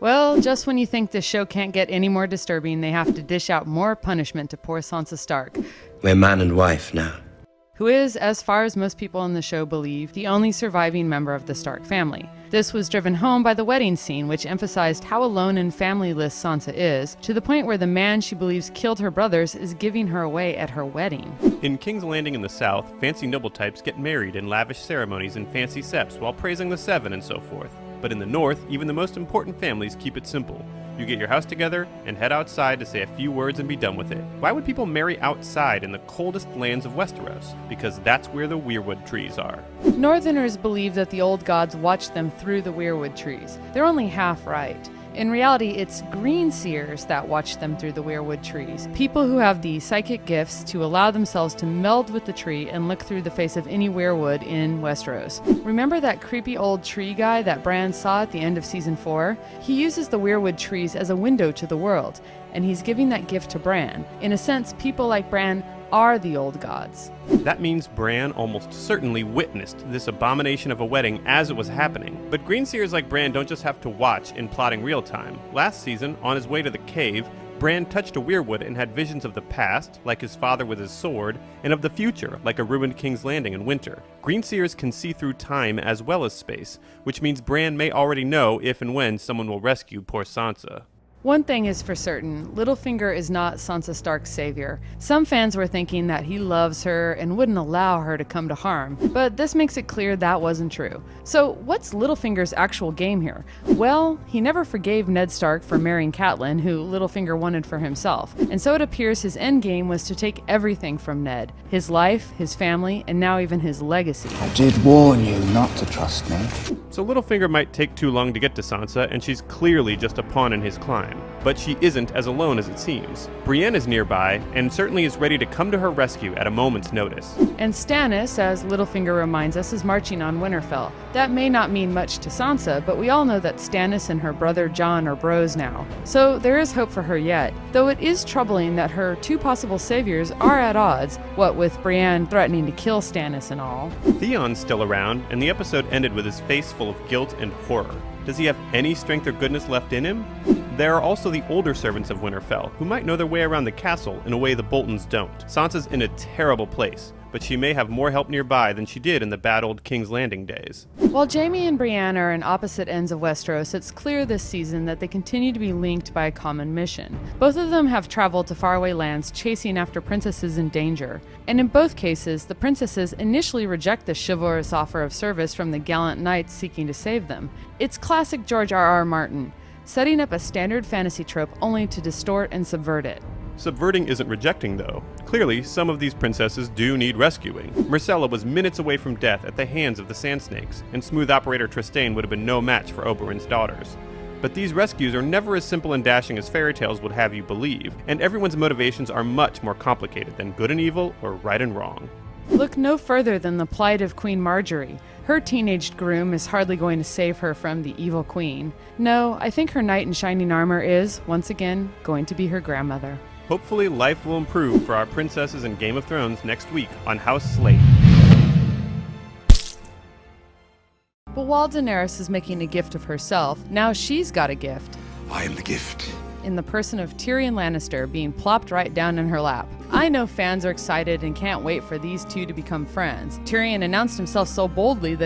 Well, just when you think this show can't get any more disturbing, they have to dish out more punishment to poor Sansa Stark, We're man and wife now. who is, as far as most people in the show believe, the only surviving member of the Stark family. This was driven home by the wedding scene, which emphasized how alone and familyless Sansa is, to the point where the man she believes killed her brothers is giving her away at her wedding. In King's Landing in the South, fancy noble types get married in lavish ceremonies and fancy septs while praising the Seven and so forth. But in the North, even the most important families keep it simple. You get your house together and head outside to say a few words and be done with it. Why would people marry outside in the coldest lands of Westeros? Because that's where the weirwood trees are. Northerners believe that the old gods watched them through the weirwood trees. They're only half right. In reality, it's green seers that watch them through the weirwood trees. People who have the psychic gifts to allow themselves to meld with the tree and look through the face of any weirwood in Westeros. Remember that creepy old tree guy that Bran saw at the end of season 4? He uses the weirwood trees as a window to the world, and he's giving that gift to Bran. In a sense, people like Bran are the old gods. That means Bran almost certainly witnessed this abomination of a wedding as it was happening. But greenseers like Bran don't just have to watch in plotting real time. Last season, on his way to the cave, Bran touched a weirwood and had visions of the past, like his father with his sword, and of the future, like a ruined King's Landing in winter. Greenseers can see through time as well as space, which means Bran may already know if and when someone will rescue poor Sansa. One thing is for certain, Littlefinger is not Sansa Stark's savior. Some fans were thinking that he loves her and wouldn't allow her to come to harm, but this makes it clear that wasn't true. So what's Littlefinger's actual game here? Well, he never forgave Ned Stark for marrying Catelyn, who Littlefinger wanted for himself, and so it appears his endgame was to take everything from Ned. His life, his family, and now even his legacy. I did warn you not to trust me. So Littlefinger might take too long to get to Sansa, and she's clearly just a pawn in his climb. But she isn't as alone as it seems. Brienne is nearby, and certainly is ready to come to her rescue at a moment's notice. And Stannis, as Littlefinger reminds us, is marching on Winterfell. That may not mean much to Sansa, but we all know that Stannis and her brother Jon are bros now. So there is hope for her yet, though it is troubling that her two possible saviors are at odds, what with Brienne threatening to kill Stannis and all. Theon's still around, and the episode ended with his face full of guilt and horror. Does he have any strength or goodness left in him? There are also the older servants of Winterfell, who might know their way around the castle in a way the Boltons don't. Sansa's in a terrible place, but she may have more help nearby than she did in the bad old King's Landing days. While Jaime and Brienne are in opposite ends of Westeros, it's clear this season that they continue to be linked by a common mission. Both of them have traveled to faraway lands chasing after princesses in danger, and in both cases, the princesses initially reject the chivalrous offer of service from the gallant knights seeking to save them. It's classic George R.R. Martin, setting up a standard fantasy trope only to distort and subvert it. Subverting isn't rejecting, though. Clearly, some of these princesses do need rescuing. Myrcella was minutes away from death at the hands of the Sand Snakes, and smooth operator Trystane would have been no match for Oberyn's daughters. But these rescues are never as simple and dashing as fairy tales would have you believe, and everyone's motivations are much more complicated than good and evil or right and wrong. Look no further than the plight of Queen Marjorie. Her teenaged groom is hardly going to save her from the evil queen. No, I think her knight in shining armor is, once again, going to be her grandmother. Hopefully life will improve for our princesses in Game of Thrones next week on House Slate. But while Daenerys is making a gift of herself, now she's got a gift. I am the gift. In the person of Tyrion Lannister being plopped right down in her lap. I know fans are excited and can't wait for these two to become friends. Tyrion announced himself so boldly that